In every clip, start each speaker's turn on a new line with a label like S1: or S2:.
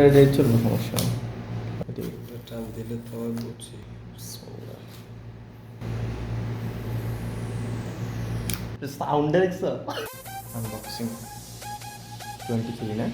S1: এটা চলবে, সমস্যা নেই।
S2: টান দিলে তো আর বুঝছি।
S1: সাউন্ড দেখছো? আনবক্সিং 23 না?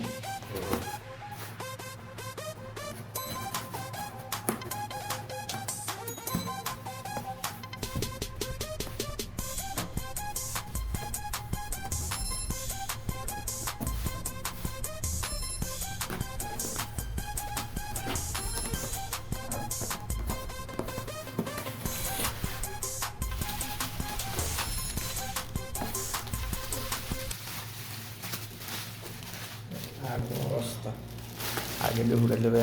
S1: অবস্থা আগে দিয়ে ঘুরে দেবে।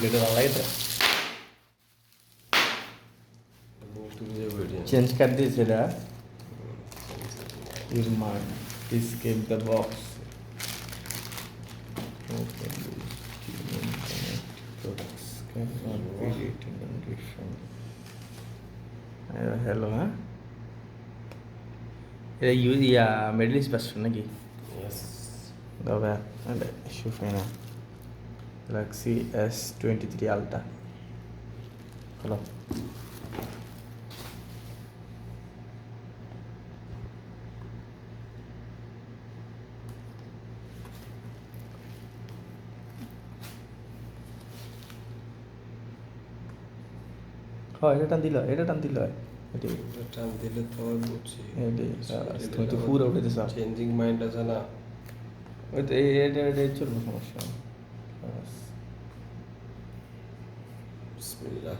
S1: ঘুরে ভালো লাগে তো, চেঞ্জ কার দিয়েছে এটা। Irman, escape the box. Open this human connect products cannot be written condition. Hello, হ্যাঁ? এটা মিডল ইস্ট ভার্সন নাকি? তবে শুফে না গ্যালাক্সি S23 আলট্রা। হ্যালো, হয় এটা টান দিল, এটা টান দিল, এটাই
S2: টান দিলে তো আর বুঝছি।
S1: তুমি তো পুরো উঠেছে সব।
S2: চেঞ্জিং মাইন্ড আছে না।
S1: ওই তো এটা চলবে, সমস্যা নেই।
S2: বিসমিল্লাহ।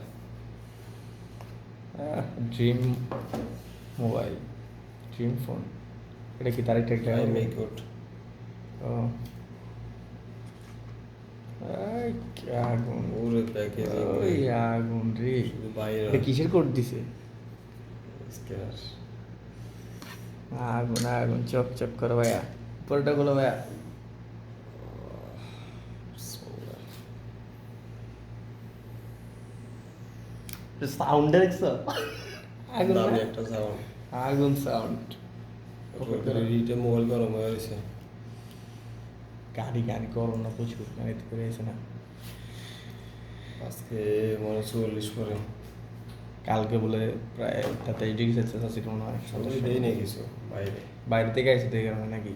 S1: ড্রিম মোবাইল, ড্রিম ফোন, এটা কি তার একটা
S2: আই মেক ইট।
S1: ও এই কি আগুন,
S2: পুরো প্যাকেজিং
S1: ওই আগুন রে।
S2: শুধু বাইরে
S1: এটা কিসের কোড দিছে?
S2: স্ক্যানার।
S1: আগুন আগুন, চক চক করো ভাইয়া, পরোটা গুলো ভাইয়া। সাউন্ড দেখছো? আগুন না?
S2: দামি একটা সাউন্ড।
S1: আগুন সাউন্ড।
S2: রিটে মোবাইল গরম হয়ে গেছে।
S1: গাড়ি গাড়ি গরম না প্রচুর, গাড়িতে করে এসে না।
S2: আজকে মনে 40 করে।
S1: কালকে বলে প্রায় 23 ডিগ্রি সেলসিয়াস আছে মনে হয়।
S2: দেই নেই কিছু বাইরে।
S1: বাইরে থেকে আসে দেখে নাকি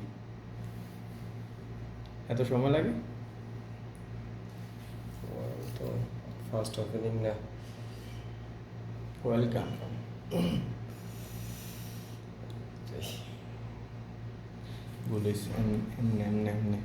S1: এত সময় লাগে?
S2: তো ফার্স্ট ওপেনিং না।
S1: ওয়েলকাম। বলিস এমনি এমনি এমনি এমনি